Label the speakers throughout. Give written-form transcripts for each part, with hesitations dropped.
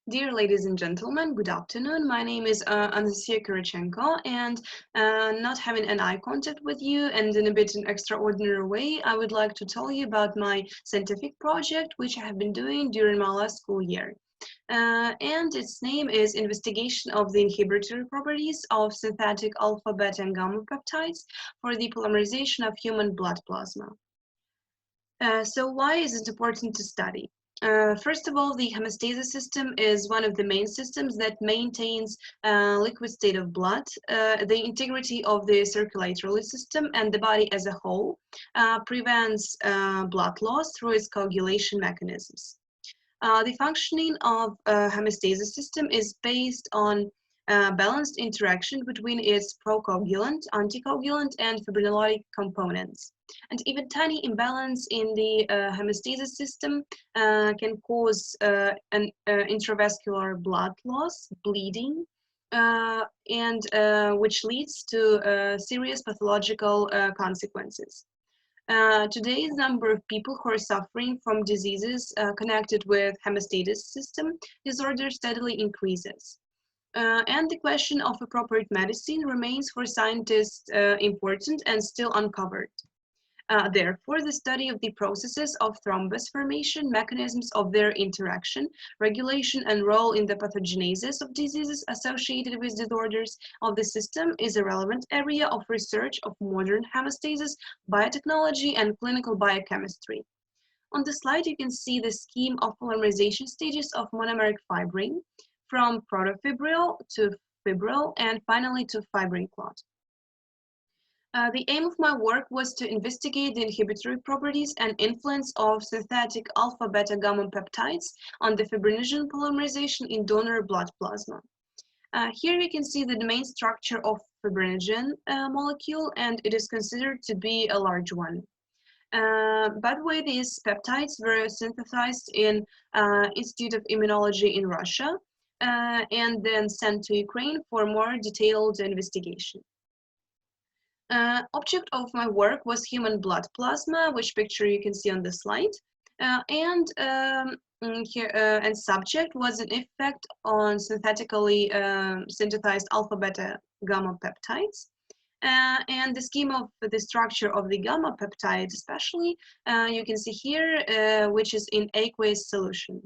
Speaker 1: Dear ladies and gentlemen, good afternoon. My name is Anastasia Kyrychenko, and not having an eye contact with you and in a bit an extraordinary way, I would like to tell you about my scientific project, which I have been doing during my last school year. And its name is Investigation of the Inhibitory Properties of Synthetic Alpha, Beta, and Gamma Peptides for the Polymerization of Human Blood Plasma. So why is it important to study? First of all, the hemostasis system is one of the main systems that maintains liquid state of blood, the integrity of the circulatory system, and the body as a whole, prevents blood loss through its coagulation mechanisms. The functioning of hemostasis system is based on balanced interaction between its procoagulant, anticoagulant, and fibrinolytic components. And even tiny imbalance in the hemostasis system can cause an intravascular blood loss, bleeding, and which leads to serious pathological consequences. Today's number of people who are suffering from diseases connected with hemostasis system disorder steadily increases. And the question of appropriate medicine remains for scientists important and still uncovered. Therefore, the study of the processes of thrombus formation, mechanisms of their interaction, regulation, and role in the pathogenesis of diseases associated with disorders of the system is a relevant area of research of modern hemostasis, biotechnology, and clinical biochemistry. On the slide, you can see the scheme of polymerization stages of monomeric fibrin, from protofibril to fibril, and finally to fibrin clot. The aim of my work was to investigate the inhibitory properties and influence of synthetic alpha, beta, gamma peptides on the fibrinogen polymerization in donor blood plasma. Here we can see the main structure of fibrinogen molecule, and it is considered to be a large one. By the way, these peptides were synthesized in Institute of Immunology in Russia and then sent to Ukraine for more detailed investigation. Object of my work was human blood plasma, which picture you can see on the slide, and subject was an effect on synthetically synthesized alpha, beta, gamma peptides. And the scheme of the structure of the gamma peptide, especially, you can see here, which is in aqueous solution.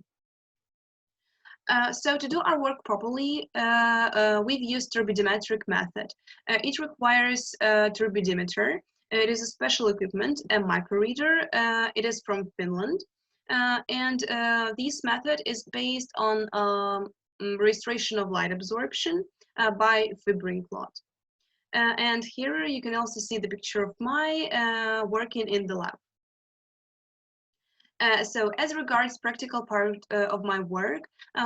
Speaker 1: So to do our work properly, we've used turbidimetric method. It requires a turbidimeter. It is a special equipment, a microreader. It is from Finland. And this method is based on registration of light absorption by fibrin clot. And here you can also see the picture of my working in the lab. So as regards practical part of my work,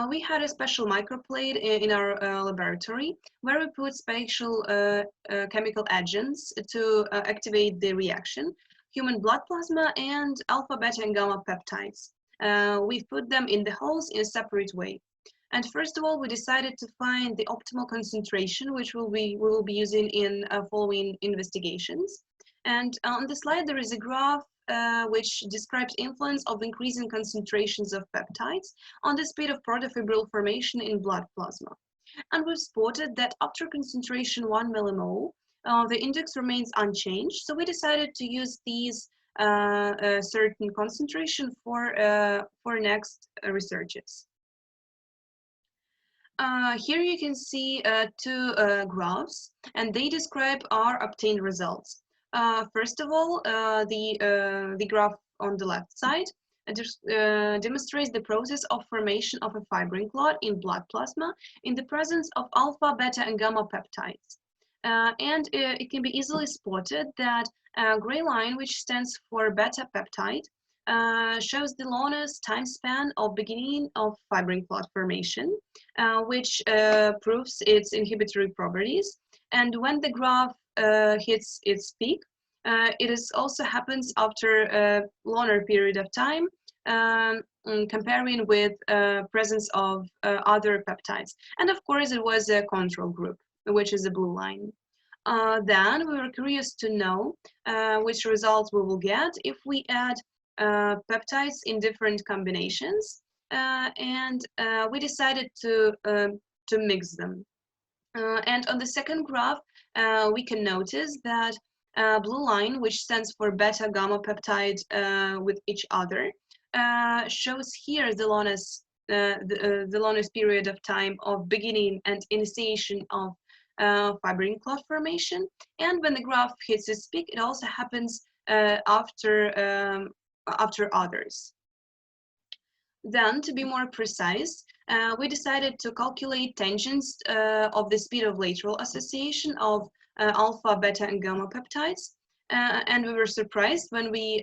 Speaker 1: we had a special microplate in our laboratory where we put special chemical agents to activate the reaction, human blood plasma and alpha, beta, and gamma peptides. We put them in the holes in a separate way. And first of all, we decided to find the optimal concentration, which we will be using in following investigations. And on the slide, there is a graph which describes influence of increasing concentrations of peptides on the speed of protofibril formation in blood plasma. And we've spotted that after concentration 1 millimole, the index remains unchanged. So we decided to use these certain concentration for next researches. Here you can see two graphs, and they describe our obtained results. First of all, the graph on the left side demonstrates the process of formation of a fibrin clot in blood plasma in the presence of alpha, beta, and gamma peptides. And it can be easily spotted that a gray line, which stands for beta peptide, shows the longest time span of beginning of fibrin clot formation, which proves its inhibitory properties. And when the graph hits its peak, it is also happens after a longer period of time, comparing with presence of other peptides. And of course, it was a control group, which is the blue line. Then we were curious to know which results we will get if we add peptides in different combinations and we decided to mix them. And on the second graph, we can notice that blue line, which stands for beta-gamma peptide with each other, shows here the longest period of time of beginning and initiation of fibrin clot formation. And when the graph hits its peak, it also happens after others. Then, to be more precise, we decided to calculate tangents of the speed of lateral association of alpha, beta, and gamma peptides. And we were surprised when we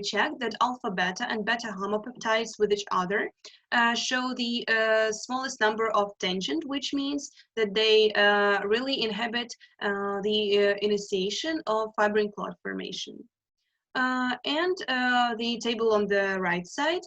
Speaker 1: checked that alpha, beta, and beta gamma peptides with each other show the smallest number of tangent, which means that they really inhibit the initiation of fibrin clot formation. And the table on the right side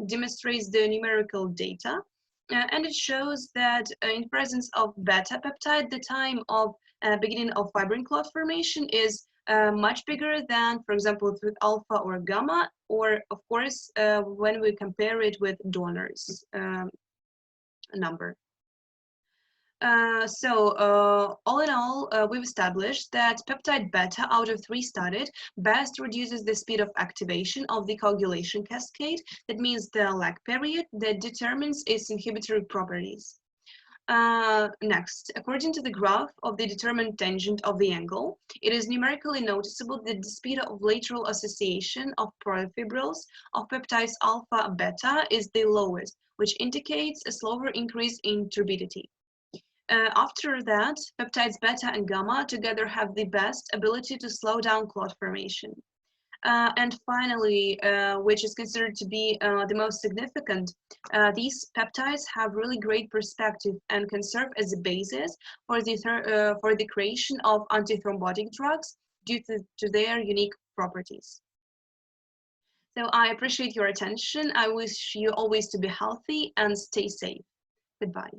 Speaker 1: demonstrates the numerical data, and it shows that in presence of beta peptide, the time of beginning of fibrin clot formation is much bigger than, for example, with alpha or gamma, or of course, when we compare it with donors number. All in all, we've established that peptide beta out of 3 studied best reduces the speed of activation of the coagulation cascade. That means the lag period that determines its inhibitory properties. Next, according to the graph of the determined tangent of the angle, it is numerically noticeable that the speed of lateral association of protofibrils of peptides alpha beta is the lowest, which indicates a slower increase in turbidity. After that, peptides beta and gamma together have the best ability to slow down clot formation. And finally, which is considered to be the most significant, these peptides have really great perspective and can serve as a basis for the creation of antithrombotic drugs due to their unique properties. So I appreciate your attention. I wish you always to be healthy and stay safe. Goodbye.